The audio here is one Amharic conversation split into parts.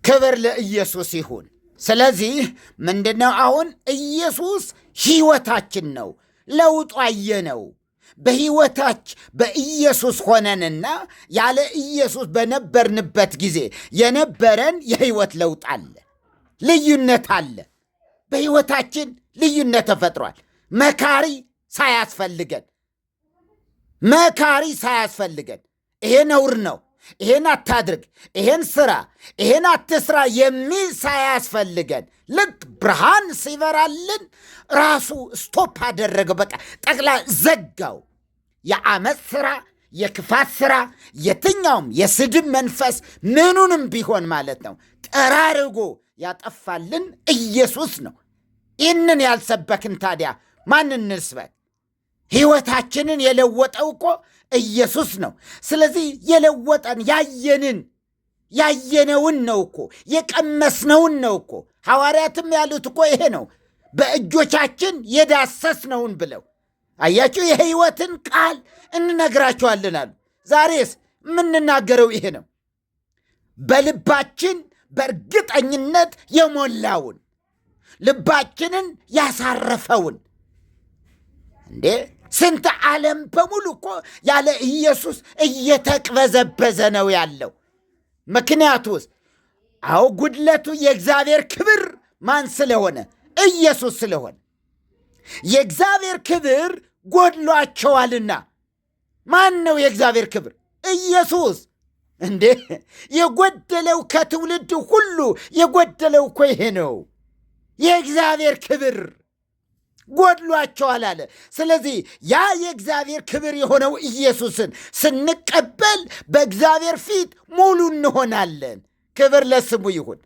ክብር ለኢየሱስ ይሁን። ስለዚህ ምንድነው አሁን ኢየሱስ ሕይወታችን ነው። ለውጡ አየነው። በኢየሱስ ሆነንና ያለ ኢየሱስ በነበርንበት ጊዜ የነበረን የሕይወት ለውጥ አለ፣ ልዩነት አለ። በሕይወታችን ልዩነት ተፈጥሯል። መካሪ ሳያስፈልገን ይሄ ነውር ነው፣ ይሄን አታድርግ፣ ይሄን ስራ፣ ይሄን አትስራ የሚል ሳያስፈልገን ልክ ብርሃን ሲበራልን ራሱ ስቶፕ አደረገው። በቃ ጠቅላ ዘጋው። የዓመፅ ስራ፣ የክፋት ስራ፣ የትኛውም የስድብ መንፈስ ምኑንም ቢሆን ማለት ነው ጠራርጎ ያጠፋልን ኢየሱስ ነው። ይህንን ያልሰበክን ታዲያ ማን እንስበክ? ሕይወታችንን የለወጠው እኮ ኢየሱስ ነው። ስለዚህ የለወጠን ያየነውን ነው እኮ የቀመስነውን ነው እኮ። ሐዋርያትም ያሉት እኮ ይሄ ነው፣ በእጆቻችን የዳሰስነውን ብለው። አያችሁ፣ የሕይወትን ቃል እንነግራችኋለን አሉ። ዛሬስ የምንናገረው ይሄ ነው፣ በልባችን በእርግጠኝነት የሞላውን ልባችንን ያሳረፈውን። እንዴ ስንት ዓለም በሙሉ እኮ ያለ ኢየሱስ እየተቅበዘበዘ ነው ያለው። ምክንያቱስ አዎ ጉድለቱ የእግዚአብሔር ክብር ማን ስለሆነ? ኢየሱስ ስለሆነ። የእግዚአብሔር ክብር ጎድሏቸዋልና። ማን ነው የእግዚአብሔር ክብር? ኢየሱስ። እንዴ የጎደለው ከትውልድ ሁሉ የጎደለው እኮ ይሄ ነው። የእግዚአብሔር ክብር ጎድሏቸዋል አለ። ስለዚህ ያ የእግዚአብሔር ክብር የሆነው ኢየሱስን ስንቀበል በእግዚአብሔር ፊት ሙሉ እንሆናለን። ክብር ለስሙ ይሁን።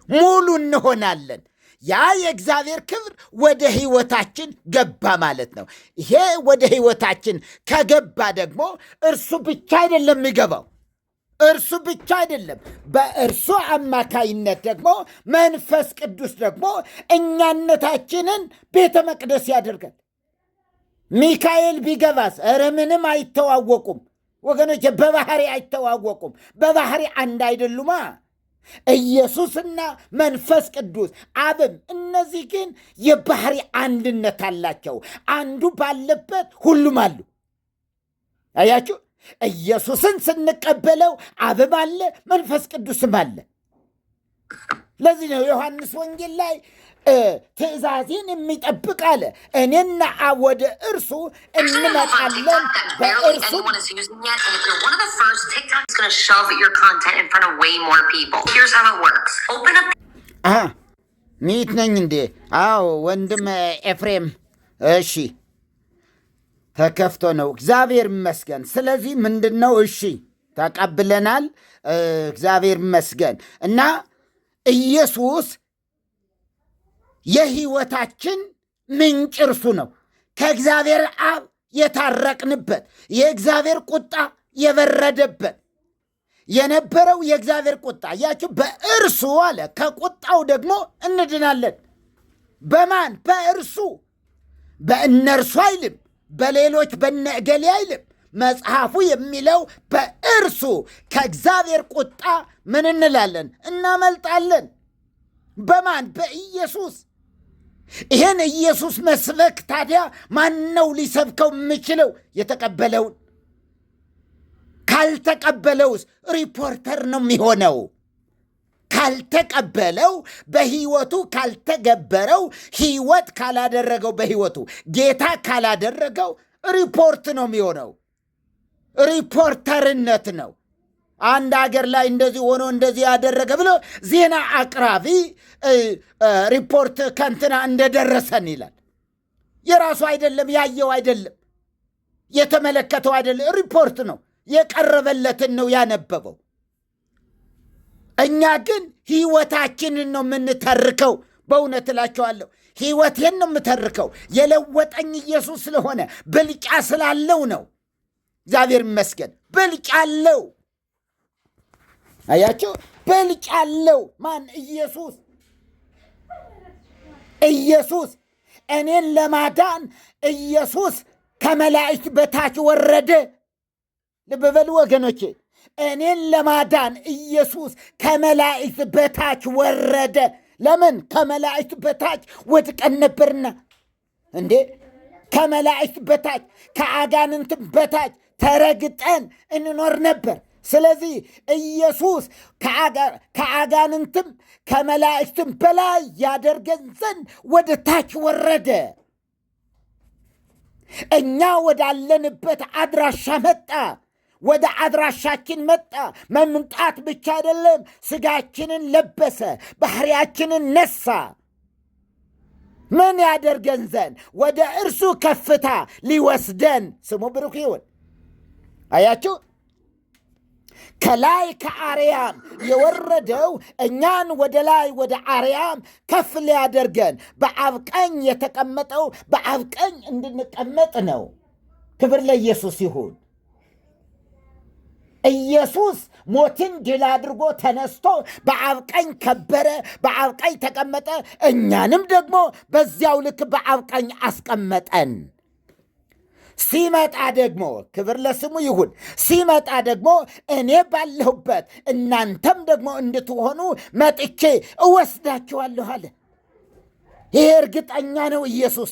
ሙሉ እንሆናለን። ያ የእግዚአብሔር ክብር ወደ ሕይወታችን ገባ ማለት ነው። ይሄ ወደ ሕይወታችን ከገባ ደግሞ እርሱ ብቻ አይደለም የሚገባው፣ እርሱ ብቻ አይደለም። በእርሱ አማካይነት ደግሞ መንፈስ ቅዱስ ደግሞ እኛነታችንን ቤተ መቅደስ ያደርጋል። ሚካኤል ቢገባስ? ኧረ ምንም አይተዋወቁም ወገኖች፣ በባህሪ አይተዋወቁም። በባህሪ አንድ አይደሉማ። ኢየሱስና መንፈስ ቅዱስ አብም፣ እነዚህ ግን የባህሪ አንድነት አላቸው። አንዱ ባለበት ሁሉም አሉ። አያችሁ፣ ኢየሱስን ስንቀበለው አብም አለ፣ መንፈስ ቅዱስም አለ። ለዚህ ነው ዮሐንስ ወንጌል ላይ ትእዛዜን የሚጠብቅ አለ፣ እኔና አብ ወደ እርሱ እንመጣለን፣ በእርሱ ሚት ነኝ እንዴ? አዎ ወንድም ኤፍሬም። እሺ ተከፍቶ ነው፣ እግዚአብሔር ይመስገን። ስለዚህ ምንድን ነው? እሺ ተቀብለናል፣ እግዚአብሔር ይመስገን። እና ኢየሱስ የሕይወታችን ምንጭ እርሱ ነው። ከእግዚአብሔር አብ የታረቅንበት፣ የእግዚአብሔር ቁጣ የበረደበት የነበረው የእግዚአብሔር ቁጣ ያችሁ በእርሱ አለ። ከቁጣው ደግሞ እንድናለን። በማን? በእርሱ። በእነርሱ አይልም፣ በሌሎች በነ እገሌ አይልም። መጽሐፉ የሚለው በእርሱ ከእግዚአብሔር ቁጣ ምን እንላለን? እናመልጣለን። በማን? በኢየሱስ። ይህን ኢየሱስ መስበክ ታዲያ ማን ነው ሊሰብከው የሚችለው? የተቀበለውን። ካልተቀበለውስ ሪፖርተር ነው የሚሆነው። ካልተቀበለው፣ በሕይወቱ ካልተገበረው፣ ሕይወት ካላደረገው፣ በሕይወቱ ጌታ ካላደረገው ሪፖርት ነው የሚሆነው። ሪፖርተርነት ነው። አንድ አገር ላይ እንደዚህ ሆኖ እንደዚህ ያደረገ ብሎ ዜና አቅራቢ ሪፖርት ከንትና እንደደረሰን ይላል። የራሱ አይደለም፣ ያየው አይደለም፣ የተመለከተው አይደለም። ሪፖርት ነው፣ የቀረበለትን ነው ያነበበው። እኛ ግን ሕይወታችንን ነው የምንተርከው። በእውነት እላቸዋለሁ ሕይወቴን ነው የምተርከው። የለወጠኝ ኢየሱስ ስለሆነ ብልጫ ስላለው ነው። እግዚአብሔር ይመስገን። ብልጫ አለው። አያቸው፣ ብልጫ አለው። ማን? ኢየሱስ። ኢየሱስ እኔን ለማዳን ኢየሱስ ከመላእክት በታች ወረደ። ልብ በሉ ወገኖቼ፣ እኔን ለማዳን ኢየሱስ ከመላእክት በታች ወረደ። ለምን? ከመላእክት በታች ወድቀን ነበርና። እንዴ ከመላእክት በታች ከአጋንንት በታች ተረግጠን እንኖር ነበር። ስለዚህ ኢየሱስ ከአጋንንትም ከመላእክትም በላይ ያደርገን ዘንድ ወደ ታች ወረደ። እኛ ወዳለንበት አድራሻ መጣ። ወደ አድራሻችን መጣ። መምጣት ብቻ አይደለም፣ ስጋችንን ለበሰ፣ ባህሪያችንን ነሳ። ምን ያደርገን ዘንድ? ወደ እርሱ ከፍታ ሊወስደን። ስሙ ብሩክ ይሁን። አያችሁ፣ ከላይ ከአርያም የወረደው እኛን ወደ ላይ ወደ አርያም ከፍ ሊያደርገን፣ በአብ ቀኝ የተቀመጠው በአብ ቀኝ እንድንቀመጥ ነው። ክብር ለኢየሱስ ይሁን። ኢየሱስ ሞትን ድል አድርጎ ተነስቶ በአብ ቀኝ ከበረ፣ በአብ ቀኝ ተቀመጠ። እኛንም ደግሞ በዚያው ልክ በአብ ቀኝ አስቀመጠን። ሲመጣ ደግሞ ክብር ለስሙ ይሁን። ሲመጣ ደግሞ እኔ ባለሁበት እናንተም ደግሞ እንድትሆኑ መጥቼ እወስዳችኋለሁ አለ። ይሄ እርግጠኛ ነው። ኢየሱስ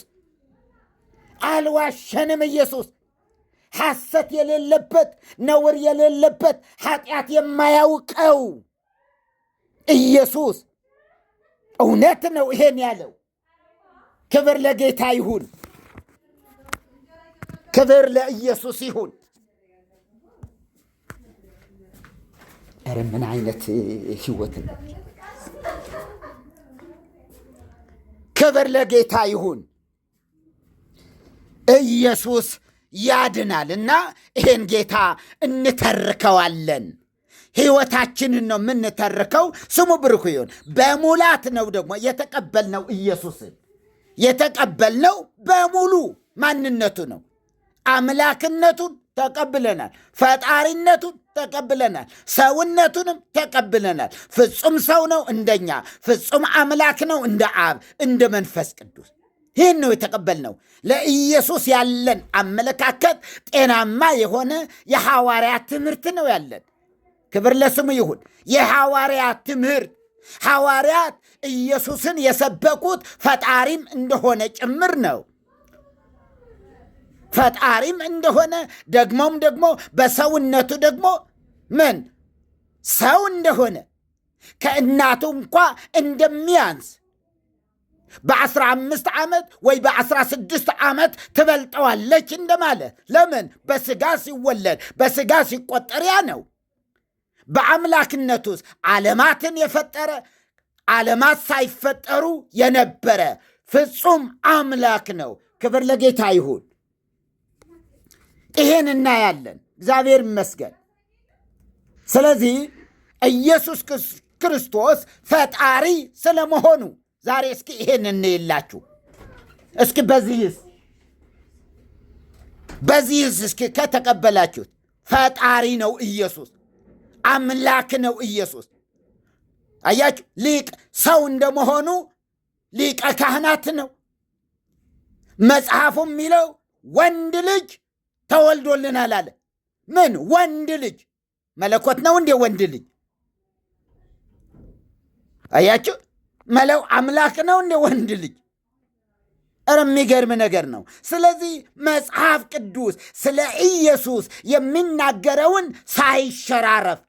አልዋሸንም። ኢየሱስ ሐሰት የሌለበት፣ ነውር የሌለበት፣ ኃጢአት የማያውቀው ኢየሱስ እውነት ነው ይሄን ያለው። ክብር ለጌታ ይሁን። ክብር ለኢየሱስ ይሁን። ኧረ ምን አይነት ሕይወት ነው! ክብር ለጌታ ይሁን። ኢየሱስ ያድናል እና ይሄን ጌታ እንተርከዋለን። ሕይወታችንን ነው የምንተርከው። ስሙ ብሩክ ይሁን። በሙላት ነው ደግሞ የተቀበልነው። ኢየሱስን የተቀበልነው በሙሉ ማንነቱ ነው። አምላክነቱን ተቀብለናል። ፈጣሪነቱን ተቀብለናል። ሰውነቱንም ተቀብለናል። ፍጹም ሰው ነው እንደኛ፣ ፍጹም አምላክ ነው እንደ አብ እንደ መንፈስ ቅዱስ። ይህን ነው የተቀበልነው። ለኢየሱስ ያለን አመለካከት ጤናማ የሆነ የሐዋርያት ትምህርት ነው ያለን። ክብር ለስሙ ይሁን። የሐዋርያት ትምህርት፣ ሐዋርያት ኢየሱስን የሰበኩት ፈጣሪም እንደሆነ ጭምር ነው። ፈጣሪም እንደሆነ ደግሞ በሰውነቱ ደግሞ ምን ሰው እንደሆነ ከእናቱ እንኳ እንደሚያንስ በ15 ዓመት ወይ በ16 ዓመት ትበልጠዋለች እንደማለት። ለምን? በስጋ ሲወለድ በስጋ ሲቆጠር ያ ነው። በአምላክነቱስ ዓለማትን የፈጠረ ዓለማት ሳይፈጠሩ የነበረ ፍጹም አምላክ ነው። ክብር ለጌታ ይሁን። ይሄን እናያለን። እግዚአብሔር ይመስገን። ስለዚህ ኢየሱስ ክርስቶስ ፈጣሪ ስለመሆኑ ዛሬ እስኪ ይሄን እንይላችሁ። እስኪ በዚህስ እስኪ ከተቀበላችሁት ፈጣሪ ነው ኢየሱስ፣ አምላክ ነው ኢየሱስ። አያችሁ፣ ሊቅ ሰው እንደመሆኑ ሊቀ ካህናት ነው። መጽሐፉም የሚለው ወንድ ልጅ ተወልዶልናል አለ። ምን ወንድ ልጅ? መለኮት ነው እንዴ ወንድ ልጅ? አያችሁ፣ መለው አምላክ ነው እንደ ወንድ ልጅ? ኧረ የሚገርም ነገር ነው። ስለዚህ መጽሐፍ ቅዱስ ስለ ኢየሱስ የሚናገረውን ሳይሸራረፍ፣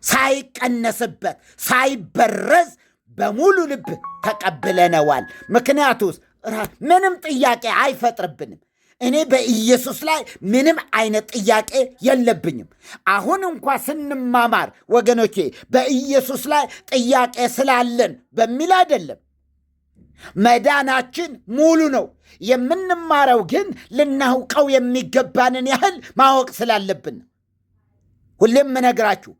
ሳይቀነስበት፣ ሳይበረዝ በሙሉ ልብ ተቀብለነዋል። ምክንያቱስ ምንም ጥያቄ አይፈጥርብንም። እኔ በኢየሱስ ላይ ምንም አይነት ጥያቄ የለብኝም። አሁን እንኳ ስንማማር ወገኖቼ በኢየሱስ ላይ ጥያቄ ስላለን በሚል አይደለም። መዳናችን ሙሉ ነው። የምንማረው ግን ልናውቀው የሚገባንን ያህል ማወቅ ስላለብን። ሁሌም ምነግራችሁ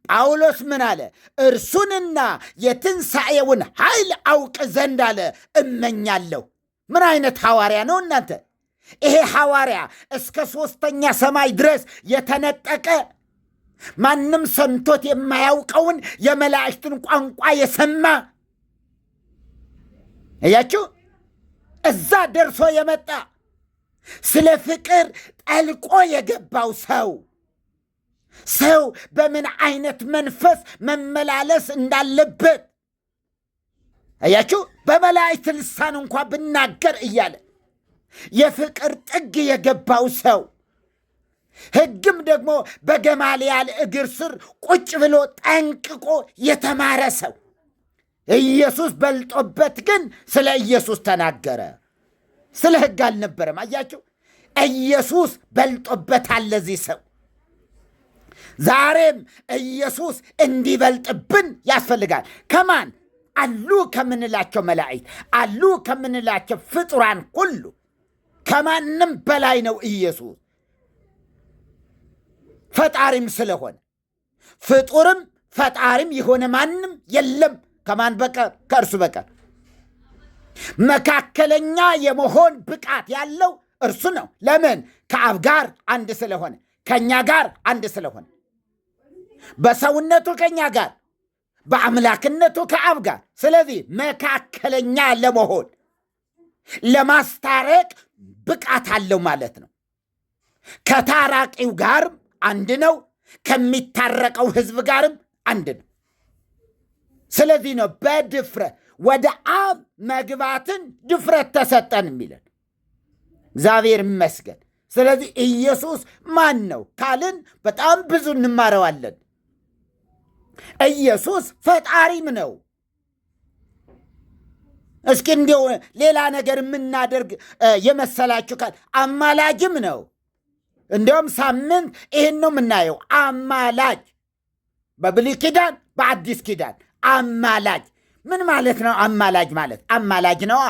ጳውሎስ ምን አለ? እርሱንና የትንሣኤውን ኃይል አውቅ ዘንድ አለ እመኛለሁ። ምን አይነት ሐዋርያ ነው እናንተ! ይሄ ሐዋርያ እስከ 3ኛ ሰማይ ድረስ የተነጠቀ ማንም ሰምቶት የማያውቀውን የመላእክትን ቋንቋ የሰማ እያችሁ እዛ ደርሶ የመጣ ስለ ፍቅር ጠልቆ የገባው ሰው ሰው በምን አይነት መንፈስ መመላለስ እንዳለበት አያችሁ። በመላእክት ልሳን እንኳ ብናገር እያለ የፍቅር ጥግ የገባው ሰው፣ ሕግም ደግሞ በገማልያል እግር ስር ቁጭ ብሎ ጠንቅቆ የተማረ ሰው ኢየሱስ በልጦበት ግን ስለ ኢየሱስ ተናገረ። ስለ ሕግ አልነበረም። አያችሁ፣ ኢየሱስ በልጦበታል ለዚህ ሰው። ዛሬም ኢየሱስ እንዲበልጥብን ያስፈልጋል። ከማን አሉ ከምንላቸው መላእክት አሉ ከምንላቸው ፍጡራን ሁሉ ከማንም በላይ ነው ኢየሱስ። ፈጣሪም ስለሆነ ፍጡርም ፈጣሪም የሆነ ማንም የለም ከማን በቀር? ከእርሱ በቀር። መካከለኛ የመሆን ብቃት ያለው እርሱ ነው። ለምን? ከአብ ጋር አንድ ስለሆነ፣ ከእኛ ጋር አንድ ስለሆነ፣ በሰውነቱ ከእኛ ጋር፣ በአምላክነቱ ከአብ ጋር። ስለዚህ መካከለኛ ለመሆን ለማስታረቅ ብቃት አለው ማለት ነው። ከታራቂው ጋርም አንድ ነው፣ ከሚታረቀው ሕዝብ ጋርም አንድ ነው። ስለዚህ ነው በድፍረት ወደ አብ መግባትን ድፍረት ተሰጠን የሚለን። እግዚአብሔር ይመስገን። ስለዚህ ኢየሱስ ማን ነው ካልን በጣም ብዙ እንማረዋለን። ኢየሱስ ፈጣሪም ነው። እስኪ እንዲው ሌላ ነገር የምናደርግ የመሰላችሁ ካል አማላጅም ነው። እንዲሁም ሳምንት ይህን ነው የምናየው። አማላጅ በብሉይ ኪዳን በአዲስ ኪዳን አማላጅ ምን ማለት ነው? አማላጅ ማለት አማላጅ ነዋ።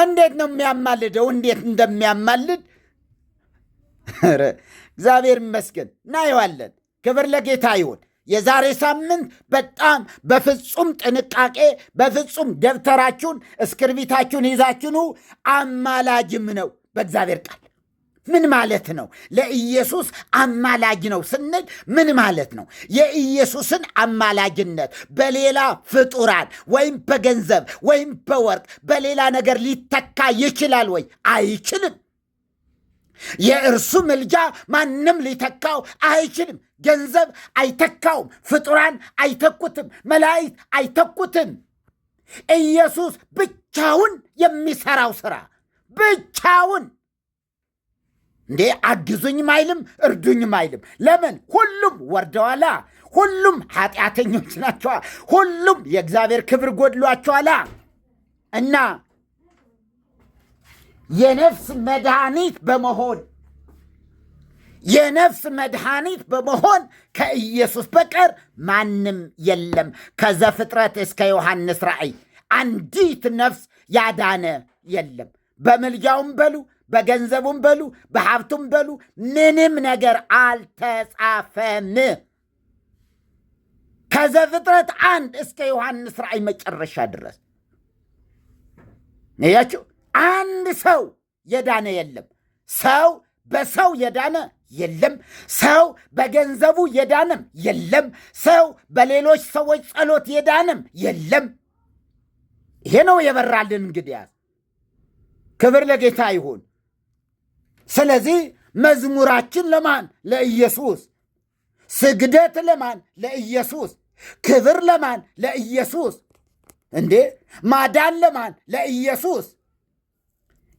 እንዴት ነው የሚያማልደው? እንዴት እንደሚያማልድ እግዚአብሔር ይመስገን እናየዋለን። ክብር ለጌታ ይሁን። የዛሬ ሳምንት በጣም በፍጹም ጥንቃቄ በፍጹም ደብተራችሁን እስክርቢታችሁን ይዛችሁኑ አማላጅም ነው በእግዚአብሔር ቃል ምን ማለት ነው? ለኢየሱስ አማላጅ ነው ስንል ምን ማለት ነው? የኢየሱስን አማላጅነት በሌላ ፍጡራን ወይም በገንዘብ ወይም በወርቅ በሌላ ነገር ሊተካ ይችላል ወይ? አይችልም። የእርሱ ምልጃ ማንም ሊተካው አይችልም። ገንዘብ አይተካውም። ፍጡራን አይተኩትም። መላእክት አይተኩትም። ኢየሱስ ብቻውን የሚሰራው ስራ ብቻውን እንዴ አግዙኝም አይልም፣ እርዱኝም አይልም። ለምን? ሁሉም ወርደዋላ። ሁሉም ኃጢአተኞች ናቸዋ። ሁሉም የእግዚአብሔር ክብር ጎድሏቸዋላ እና የነፍስ መድኃኒት በመሆን ከኢየሱስ በቀር ማንም የለም። ከዘፍጥረት እስከ ዮሐንስ ራእይ አንዲት ነፍስ ያዳነ የለም። በምልጃውም በሉ በገንዘቡም በሉ በሀብቱም በሉ ምንም ነገር አልተጻፈም። ከዘፍጥረት 1 እስከ ዮሐንስ ራእይ መጨረሻ ድረስ ያችሁ አንድ ሰው የዳነ የለም። ሰው በሰው የዳነ የለም። ሰው በገንዘቡ የዳነም የለም። ሰው በሌሎች ሰዎች ጸሎት የዳነም የለም። ይሄ ነው የበራልን። እንግዲያስ ክብር ለጌታ ይሁን። ስለዚህ መዝሙራችን ለማን? ለኢየሱስ። ስግደት ለማን? ለኢየሱስ። ክብር ለማን? ለኢየሱስ። እንዴ ማዳን ለማን? ለኢየሱስ።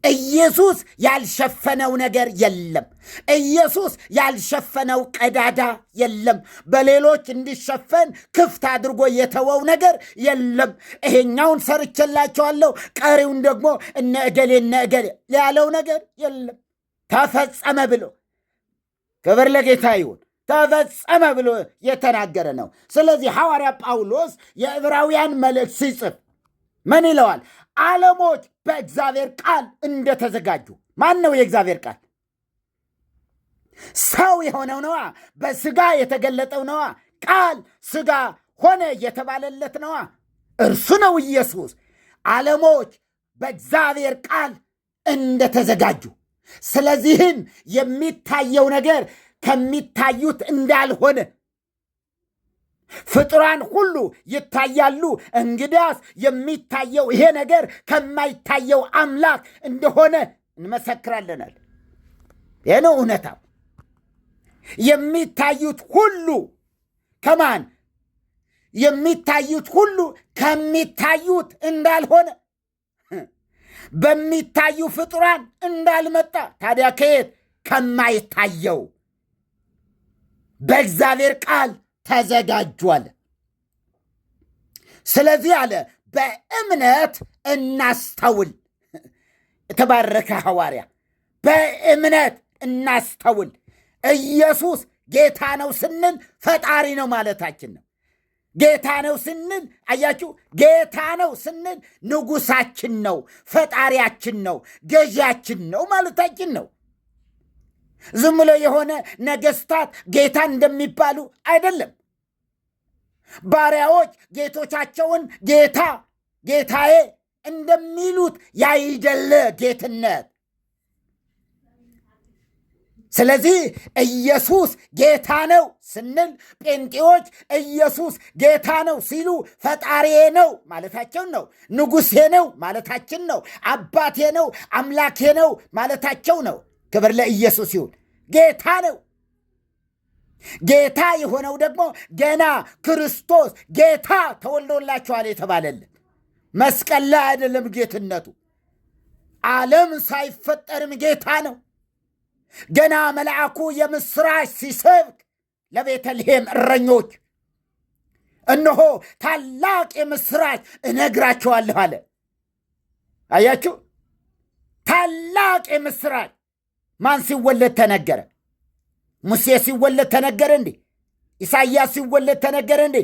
ኢየሱስ ያልሸፈነው ነገር የለም። ኢየሱስ ያልሸፈነው ቀዳዳ የለም። በሌሎች እንዲሸፈን ክፍት አድርጎ የተወው ነገር የለም። ይሄኛውን ሰርቼላቸዋለሁ ቀሪውን ደግሞ እነ እገሌ ያለው ነገር የለም። ተፈጸመ ብሎ ክብር ለጌታ ይሁን። ተፈጸመ ብሎ የተናገረ ነው። ስለዚህ ሐዋርያ ጳውሎስ የዕብራውያን መልእክት ሲጽፍ ምን ይለዋል? ዓለሞች በእግዚአብሔር ቃል እንደተዘጋጁ። ማን ነው የእግዚአብሔር ቃል? ሰው የሆነው ነዋ። በስጋ የተገለጠው ነዋ። ቃል ስጋ ሆነ የተባለለት ነዋ። እርሱ ነው ኢየሱስ። ዓለሞች በእግዚአብሔር ቃል እንደተዘጋጁ። ስለዚህም የሚታየው ነገር ከሚታዩት እንዳልሆነ ፍጡራን ሁሉ ይታያሉ። እንግዲያስ የሚታየው ይሄ ነገር ከማይታየው አምላክ እንደሆነ እንመሰክራለናል። ይህ ነው እውነታው። የሚታዩት ሁሉ ከማን የሚታዩት ሁሉ ከሚታዩት እንዳልሆነ በሚታዩ ፍጡራን እንዳልመጣ ታዲያ ከየት ከማይታየው በእግዚአብሔር ቃል ተዘጋጇል። ስለዚህ አለ በእምነት እናስተውል። የተባረከ ሐዋርያ በእምነት እናስተውል። ኢየሱስ ጌታ ነው ስንል ፈጣሪ ነው ማለታችን ነው። ጌታ ነው ስንል አያችሁ፣ ጌታ ነው ስንል ንጉሳችን ነው፣ ፈጣሪያችን ነው፣ ገዣችን ነው ማለታችን ነው። ዝም ብሎ የሆነ ነገስታት ጌታ እንደሚባሉ አይደለም። ባሪያዎች ጌቶቻቸውን ጌታዬ እንደሚሉት ያይደለ ጌትነት። ስለዚህ ኢየሱስ ጌታ ነው ስንል ጴንጤዎች ኢየሱስ ጌታ ነው ሲሉ ፈጣሪዬ ነው ማለታቸው ነው፣ ንጉሴ ነው ማለታችን ነው፣ አባቴ ነው አምላኬ ነው ማለታቸው ነው። ክብር ለኢየሱስ ይሁን። ጌታ ነው። ጌታ የሆነው ደግሞ ገና ክርስቶስ ጌታ ተወልዶላችኋል የተባለልን መስቀል ላይ አይደለም ጌትነቱ። ዓለም ሳይፈጠርም ጌታ ነው። ገና መልአኩ የምስራች ሲሰብክ ለቤተልሔም እረኞች እነሆ ታላቅ የምስራች እነግራችኋለሁ አለ። አያችሁ፣ ታላቅ የምስራች። ማን ሲወለድ ተነገረ? ሙሴ ሲወለድ ተነገረ እንዴ? ኢሳይያስ ሲወለድ ተነገረ እንዴ?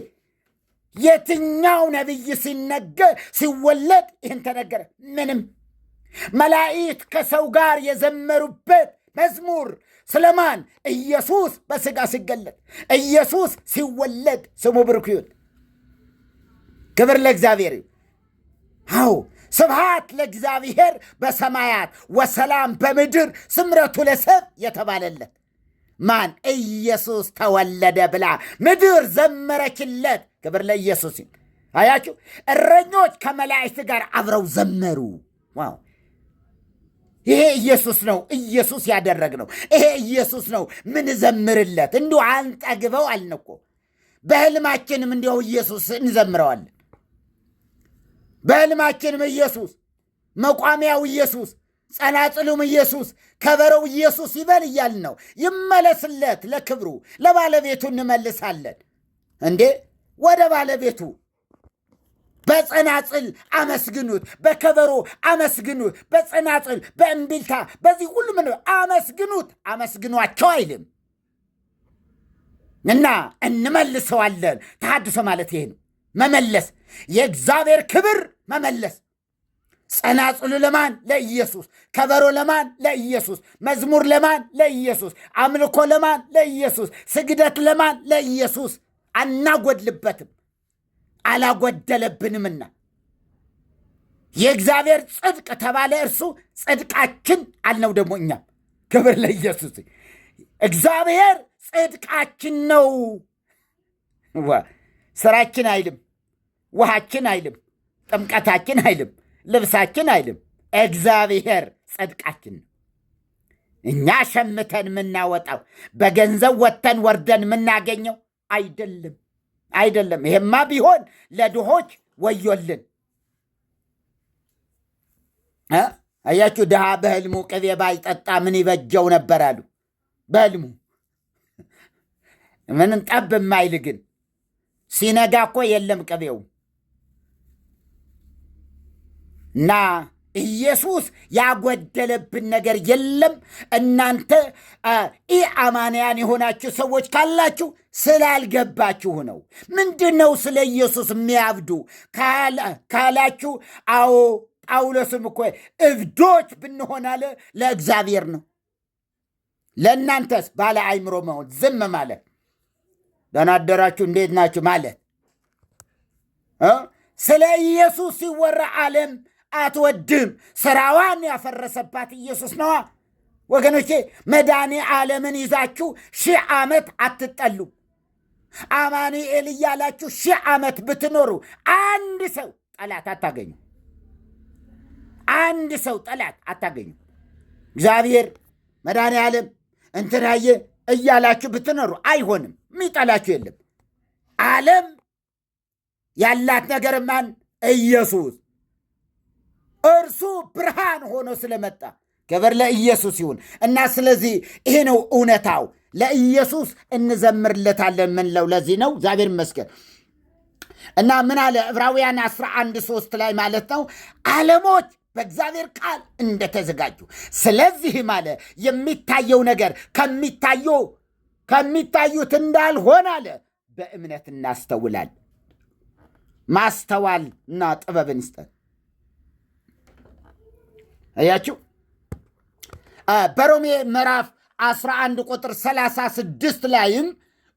የትኛው ነቢይ ሲወለድ ይህን ተነገረ? ምንም። መላእክት ከሰው ጋር የዘመሩበት መዝሙር ስለማን? ኢየሱስ በሥጋ ሲገለጥ፣ ኢየሱስ ሲወለድ። ስሙ ብሩክ ይሁን። ክብር ለእግዚአብሔር ይሁን። አዎ፣ ስብሃት ለእግዚአብሔር በሰማያት ወሰላም በምድር ስምረቱ ለሰብ የተባለለት ማን? ኢየሱስ ተወለደ ብላ ምድር ዘመረችለት። ክብር ለኢየሱስ ይሁን። አያችሁ፣ እረኞች ከመላእክት ጋር አብረው ዘመሩ። ዋው! ይሄ ኢየሱስ ነው። ኢየሱስ ያደረግነው ይሄ ኢየሱስ ነው። ምን ዘምርለት? እንዲሁ አንጠግበው አልን እኮ። በሕልማችንም እንዲሁ ኢየሱስ እንዘምረዋለን። በሕልማችንም ኢየሱስ፣ መቋሚያው ኢየሱስ፣ ጸናጽሉም ኢየሱስ፣ ከበረው ኢየሱስ ይበል እያልን ነው። ይመለስለት ለክብሩ፣ ለባለቤቱ እንመልሳለን። እንዴ ወደ ባለቤቱ በጸናጽል አመስግኑት፣ በከበሮ አመስግኑት፣ በጸናጽል በእምቢልታ በዚህ ሁሉ ምን አመስግኑት። አመስግኗቸው አይልም እና እንመልሰዋለን። ተሐድሶ ማለት ይሄ ነው፣ መመለስ፣ የእግዚአብሔር ክብር መመለስ። ጸናጽሉ ለማን? ለኢየሱስ። ከበሮ ለማን? ለኢየሱስ። መዝሙር ለማን? ለኢየሱስ። አምልኮ ለማን? ለኢየሱስ። ስግደት ለማን? ለኢየሱስ። አናጎድልበትም፣ አላጎደለብንምና የእግዚአብሔር ጽድቅ ተባለ። እርሱ ጽድቃችን አልነው። ደግሞ እኛም ክብር ለኢየሱስ። እግዚአብሔር ጽድቃችን ነው። ስራችን አይልም፣ ውሃችን አይልም፣ ጥምቀታችን አይልም፣ ልብሳችን አይልም። እግዚአብሔር ጽድቃችን ነው። እኛ ሸምተን የምናወጣው በገንዘብ ወጥተን ወርደን የምናገኘው አይደለም፣ አይደለም። ይሄማ ቢሆን ለድሆች ወዮልን። አያችሁ፣ ድሃ በሕልሙ ቅቤ ባይጠጣ ምን ይበጀው ነበር አሉ። በሕልሙ ምንም ጠብ የማይል ግን ሲነጋ እኮ የለም ቅቤው። እና ኢየሱስ ያጎደለብን ነገር የለም። እናንተ ኢአማንያን የሆናችሁ ሰዎች ካላችሁ ስላልገባችሁ ነው። ምንድን ነው ስለ ኢየሱስ የሚያብዱ ካላችሁ፣ አዎ ጳውሎስም እኮ እብዶች ብንሆን አለ ለእግዚአብሔር ነው። ለእናንተስ ባለ አእምሮ መሆን ዝም ማለት፣ ደህና አደራችሁ እንዴት ናችሁ ማለት። ስለ ኢየሱስ ሲወራ ዓለም አትወድም። ስራዋን ያፈረሰባት ኢየሱስ ነዋ። ወገኖቼ መድኃኔ ዓለምን ይዛችሁ 1000 ዓመት አትጠሉ። አማኑኤል እያላችሁ 1000 ዓመት ብትኖሩ አንድ ሰው ጠላት አታገኙ። አንድ ሰው ጠላት አታገኙ። እግዚአብሔር መድኃኔ ዓለም እንትናየ እያላችሁ ብትኖሩ አይሆንም። የሚጠላችሁ የለም። ዓለም ያላት ነገር ማን? ኢየሱስ። እርሱ ብርሃን ሆኖ ስለመጣ ክብር ለኢየሱስ ይሁን እና ስለዚህ ይሄ ነው እውነታው። ለኢየሱስ እንዘምርለታለን ምንለው ለዚህ ነው። እግዚአብሔር ይመስገን። እና ምን አለ ዕብራውያን 11:3 ላይ ማለት ነው ዓለሞች በእግዚአብሔር ቃል እንደተዘጋጁ፣ ስለዚህ አለ የሚታየው ነገር ከሚታዩት እንዳልሆነ አለ በእምነት እናስተውላል። ማስተዋልና ጥበብን ይስጠን። አያችሁ በሮሜ ምዕራፍ 11 ቁጥር 36 ላይም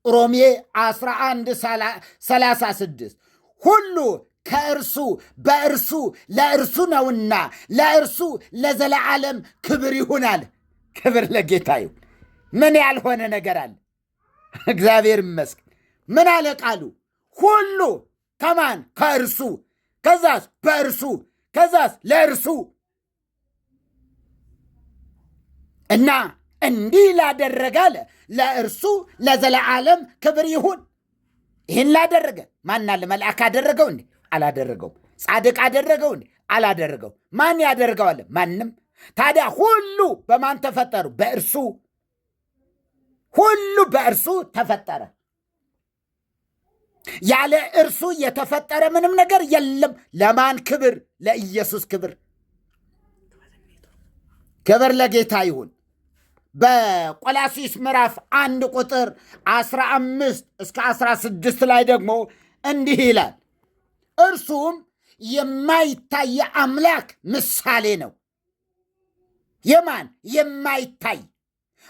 ሮሜ 11:36 ሁሉ ከእርሱ በእርሱ ለእርሱ ነውና ለእርሱ ለዘለዓለም ክብር ይሁናል። ክብር ለጌታ ይሁን። ምን ያልሆነ ነገር አለ? እግዚአብሔር ይመስገን። ምን አለ ቃሉ? ሁሉ ከማን? ከእርሱ፣ ከዛስ በእርሱ፣ ከዛስ ለእርሱ እና እንዲህ ላደረገ አለ ለእርሱ ለዘለዓለም ክብር ይሁን። ይህን ላደረገ ማን አለ? መልአክ አደረገው እንዴ? አላደረገውም። ጻድቅ አደረገው እንዴ? አላደረገው። ማን ያደርገው አለ? ማንም። ታዲያ ሁሉ በማን ተፈጠሩ? በእርሱ። ሁሉ በእርሱ ተፈጠረ። ያለ እርሱ የተፈጠረ ምንም ነገር የለም። ለማን ክብር? ለኢየሱስ ክብር። ክብር ለጌታ ይሁን። በቆላስይስ ምዕራፍ 1 ቁጥር 15 እስከ 16 ላይ ደግሞ እንዲህ ይላል፣ እርሱም የማይታይ አምላክ ምሳሌ ነው። የማን? የማይታይ።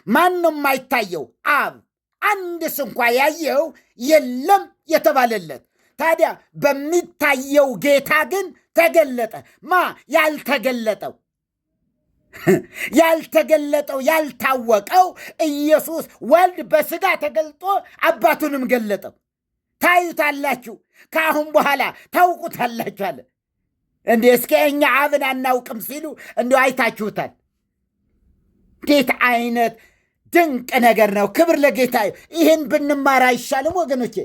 ማን ነው የማይታየው? አብ። አንድስ እንኳ ያየው የለም የተባለለት። ታዲያ በሚታየው ጌታ ግን ተገለጠ። ማ? ያልተገለጠው ያልታወቀው ኢየሱስ ወልድ በሥጋ ተገልጦ አባቱንም ገለጠው። ታዩታላችሁ፣ ከአሁን በኋላ ታውቁታላችሁ አለ። እንዴ እስከ እኛ አብን አናውቅም ሲሉ እንዲ አይታችሁታል። እንዴት አይነት ድንቅ ነገር ነው! ክብር ለጌታ። ይህን ብንማር አይሻልም ወገኖቼ?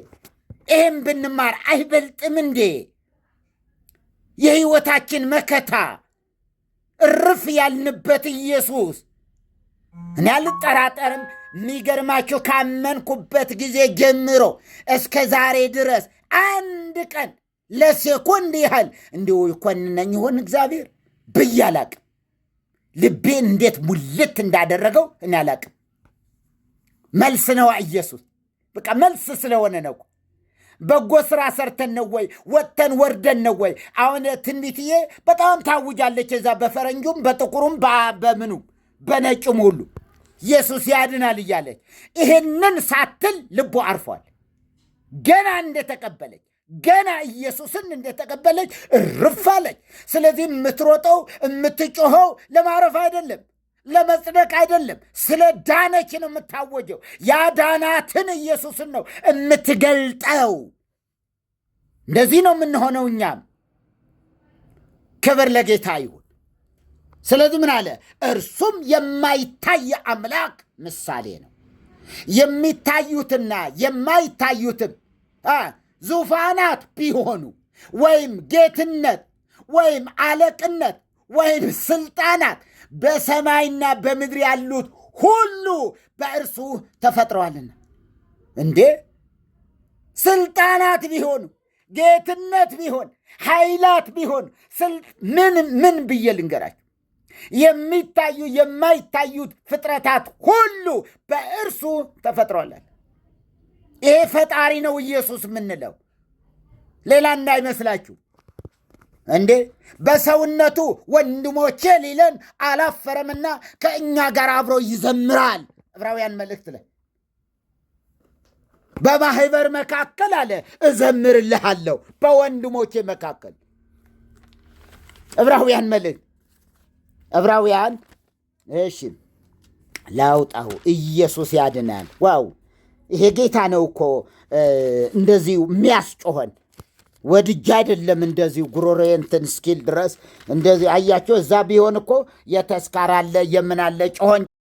ይህን ብንማር አይበልጥም እንዴ? የሕይወታችን መከታ እርፍ ያልንበት ኢየሱስ። እኔ አልጠራጠርም። የሚገርማችሁ ካመንኩበት ጊዜ ጀምሮ እስከ ዛሬ ድረስ አንድ ቀን ለሴኮንድ ያህል እንዲሁ ይኮንነኝ ይሆን እግዚአብሔር ብዬ አላቅም። ልቤን እንዴት ሙልት እንዳደረገው እኔ አላቅም። መልስ ነው ኢየሱስ። በቃ መልስ ስለሆነ ነው። በጎ ስራ ሰርተን ነው ወይ? ወጥተን ወርደን ነው ወይ? አሁን ትንቢትዬ በጣም ታውጃለች። እዛ በፈረንጁም በጥቁሩም በምኑ በነጭም ሁሉ ኢየሱስ ያድናል እያለች ይህንን ሳትል ልቦ አርፏል። ገና እንደተቀበለች ገና ኢየሱስን እንደተቀበለች እርፍ አለች። ስለዚህ የምትሮጠው የምትጮኸው ለማረፍ አይደለም፣ ለመጽደቅ አይደለም። ስለ ዳነች ነው የምታወጀው። ያዳናትን ኢየሱስን ነው የምትገልጠው። እንደዚህ ነው የምንሆነው እኛም። ክብር ለጌታ ይሁን። ስለዚህ ምን አለ? እርሱም የማይታይ አምላክ ምሳሌ ነው። የሚታዩትና የማይታዩትም ዙፋናት ቢሆኑ ወይም ጌትነት ወይም አለቅነት ወይም ስልጣናት በሰማይና በምድር ያሉት ሁሉ በእርሱ ተፈጥረዋልና። እንዴ ስልጣናት ቢሆኑ ጌትነት ቢሆን ኃይላት ቢሆን ምን ብዬ ልንገራችሁ? የሚታዩ የማይታዩት ፍጥረታት ሁሉ በእርሱ ተፈጥረዋልና። ይሄ ፈጣሪ ነው ኢየሱስ የምንለው፣ ሌላ እንዳይመስላችሁ። እንዴ በሰውነቱ ወንድሞቼ ሊለን አላፈረምና ከእኛ ጋር አብሮ ይዘምራል። ዕብራውያን መልእክት ላይ በማህበር መካከል አለ እዘምርልሃለሁ፣ በወንድሞቼ መካከል። ዕብራውያን መልእክት ዕብራውያን እሺ ላውጣው። ኢየሱስ ያድናል። ዋው ይሄ ጌታ ነው እኮ እንደዚሁ የሚያስጮኸን። ወድጃ አይደለም እንደዚሁ ጉሮሮዬ እንትን እስኪል ድረስ እንደዚህ አያቸው። እዛ ቢሆን እኮ የተስካር አለ የምን አለ ጮኸን